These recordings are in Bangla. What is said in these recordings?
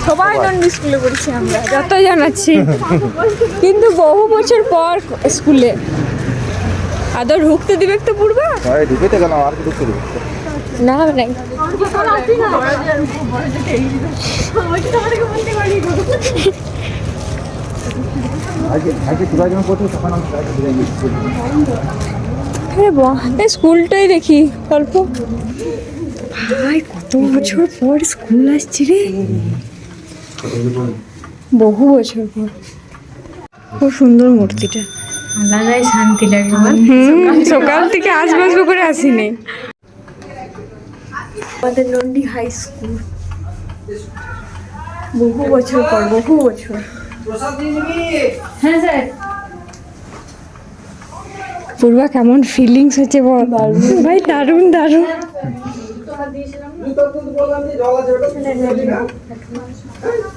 সবাই নন্দী স্কুলে পড়ছি আমরা, যত জানাচ্ছি, কিন্তু বহু বছর পর স্কুলে। আদৌ ঢুকতে দিবে তো পূর্বা? ঢুকেতে গেল আর কি ঢুকতে দিবে না নাই। স্কুলটাই দেখি অল্প। ভাই কত বছর পর স্কুল আসছি রে, বহু বছর পর। খুব সুন্দর মূর্তিটা, আলাদাই শান্তি লাগে। সকাল থেকে আসবাস করে আসিনি। আমাদের নন্দী হাই স্কুল, বহু বছর পর, বহু বছর। হ্যাঁ স্যার। পূর্বা কেমন ফিলিংস হচ্ছে বল? ভাই দারুণ দারুণ।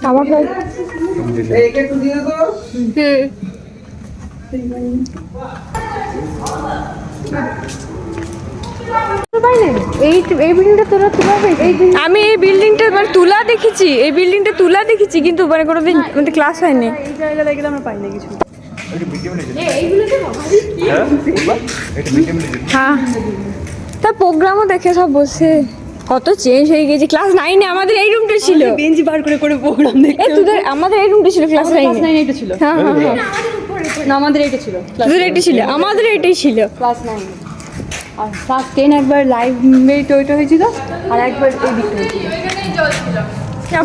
আমাকে আমি এই বিল্ডিংটা মানে তুলা দেখেছি, এই বিল্ডিংটা তুলা দেখেছি, কিন্তু মানে কোনোদিন আমাদের ক্লাস হয়নি। এই জায়গায় গেলে আমরা পাই না কিছু। হ্যাঁ, তা প্রোগ্রামও দেখে সব বসে। কত চেঞ্জ হয়ে গেছে। ক্লাস 9-এ আমাদের এই রুমটা ছিল, বেঞ্চ বার করে করে প্রোগ্রাম দেখতে। তোদের আমাদের এই রুমটা ছিল ক্লাস 9-এ। এটা ছিল। হ্যাঁ হ্যাঁ হ্যাঁ, না আমাদের এটা ছিল। তোদের এটা ছিল, আমাদের এটাই ছিল। ক্লাস 9 আর ক্লাস 10 একবার লাইভ মেট ওইটা হয়েছিল, আর একবার এই দিকটা হয়েছিল।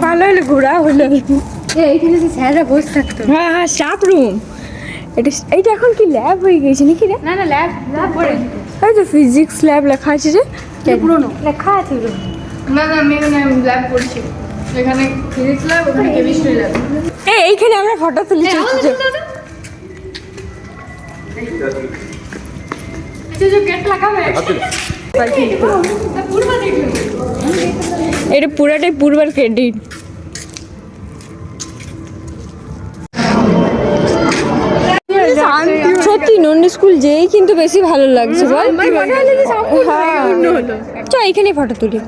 ভালো হলো, ঘোরা হলো। এইখানে যে স্যাররা বসে থাকতো। হ্যাঁ হ্যাঁ, স্টাফ রুম। এইটা এখন কি ল্যাব হয়ে গেছে নাকি রে? না না, ল্যাব পড়ে। এই তো ফিজিক্স ল্যাব লেখা আছে যে, পুরনো লেখা আছে ওগুলো। না না, আমি এখানে ল্যাব পড়ছি, এখানে ফিজিক্স ল্যাব, ওখানে কেমিস্ট্রি ল্যাব। এইখানে আমরা ফটো তুলি। এটা পুরাটাই পূর্বার ক্রেডিট। সত্যি নন্দী স্কুল যেই কিন্তু বেশি ভালো লাগছে বল। চল এখানে ফটো তুলি।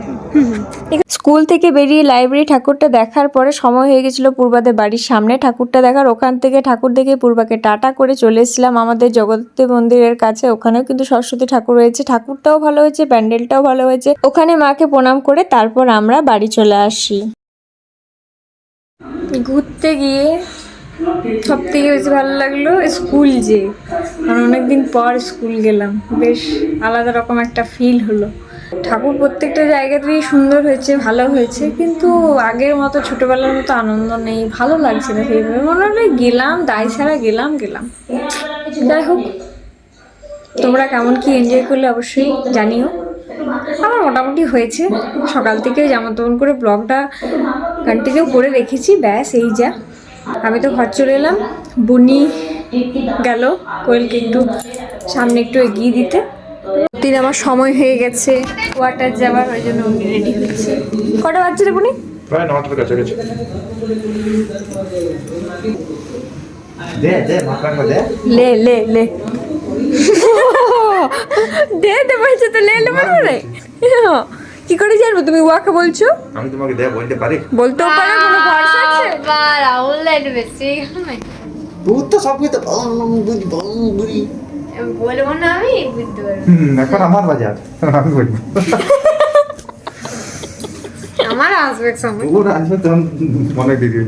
স্কুল থেকে বেরিয়ে লাইব্রেরি ঠাকুরটা দেখার পরে সময় হয়ে গেছিল পূর্বাদের বাড়ির সামনে ঠাকুরটা দেখার। ওখান থেকে ঠাকুর দেখে পূর্বাকে টাটা করে চলে এসেছিলাম আমাদের জগদ্ধাত্রী মন্দিরের কাছে। ওখানেও কিন্তু সরস্বতী ঠাকুর রয়েছে, ঠাকুরটাও ভালো হয়েছে, প্যান্ডেলটাও ভালো হয়েছে। ওখানে মাকে প্রণাম করে তারপর আমরা বাড়ি চলে আসি। ঘুরতে গিয়ে সব থেকে বেশি ভালো লাগলো স্কুল, যে কারণ অনেকদিন পর স্কুল গেলাম, বেশ আলাদা রকম একটা ফিল হলো। ঠাকুর প্রত্যেকটা জায়গাতেই সুন্দর হয়েছে, ভালো হয়েছে, কিন্তু আগের মতো ছোটবেলার মতো আনন্দ নেই, ভালো লাগছে না সেইভাবে। মনে হলো গেলাম দায় ছাড়া গেলাম। যাই হোক, তোমরা কেমন কি এনজয় করলে অবশ্যই জানিও। আমার মোটামুটি হয়েছে, সকাল থেকে যেমন তেমন করে ব্লগটা কন্টিনিউ করে রেখেছি, ব্যাস এই যা। আমি তো ঘর চলে এলাম, বুনি গেল কোয়েলকে একটু সামনে একটু এগিয়ে দিতে। দিন আমার সময় হয়ে গেছে কোয়ার্টার যাবার, ওই জন্য উনি রেডি হচ্ছে। কটা বাজছে রে বুনি? প্রায় 9টার কাছাকাছি। লে লে লে দে বলছে তো লে বলবো রে। কি করে জানবো তুমি ওয়াকে বলছো? আমি তোমাকে বলতে পারি, বলতেও পারে, কোনো ভরসা আছে? রাহুল লাইট বেশি তুই তো সব কিছু বুঝি বলবো না, আমি বুঝতে পারবো। এখন আমার বাজার, আমি বলবো। আমার আসবে সময়, ওর আসবে তখন মনে দিদি।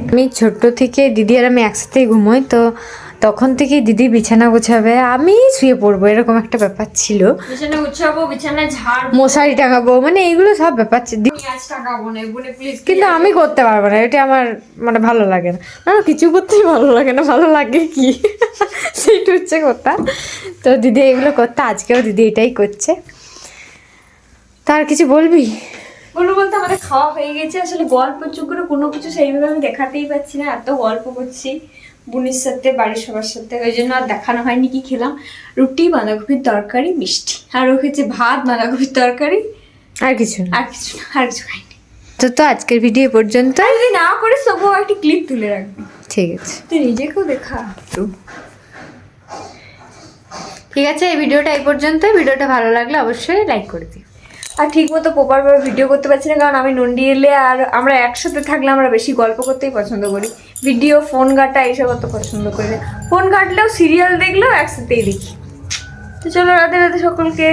আমি ছোট্ট থেকে দিদি আর আমি একসাথেই ঘুমোই, তো তখন থেকে দিদি বিছানা গোছাবে, আমি শুয়ে পড়বো, এরকম একটা ব্যাপার ছিল। বিছানা গুছাবো, বিছানা ঝাড়, মশারি টাঙাবো, মানে এইগুলো সব ব্যাপার ছিল। কিন্তু আমি করতে পারবো না, এটা আমার মানে ভালো লাগে না। আমার কিছু করতেই ভালো লাগে না, ভালো লাগে কি সেইটা হচ্ছে কথা। তো দিদি এগুলো করতে, আজকেও দিদি এটাই করছে। তার কিছু বলবি? বলতে আমাদের খাওয়া হয়ে গেছে। আসলে গল্প করে কোনো কিছু সেইভাবে আমি দেখাতেই পাচ্ছি না, এত গল্প করছি বুনির সাথে, বাড়ির সবার সাথে, ওই জন্য আর দেখানো হয়নি। কি খেলাম? রুটি, বাঁধাকপির তরকারি, মিষ্টি, আর ও খেয়েছে ভাত, বাঁধাকপির তরকারি, আর কিছু না, আর কিছু খাইনি। তো আজকের ভিডিও পর্যন্ত। যদি না করে তবুও একটা ক্লিপ তুলে রাখবি, ঠিক আছে? তুই নিজেকেও দেখা তো। ঠিক আছে, এই ভিডিওটা এই পর্যন্ত। ভিডিওটা ভালো লাগলে অবশ্যই লাইক করে দিও। আর ঠিক মতো প্রপারভাবে ভিডিও করতে পারছি না, কারণ আমি নন্ডি এলে আর আমরা একসাথে থাকলে আমরা বেশি গল্প করতেই পছন্দ করি, ভিডিও ফোন ঘাটা এইসব অত পছন্দ করি না। ফোন ঘাটলেও সিরিয়াল দেখলেও একসাথেই দেখি। তো চলো, রাধে রাধে সকলকে।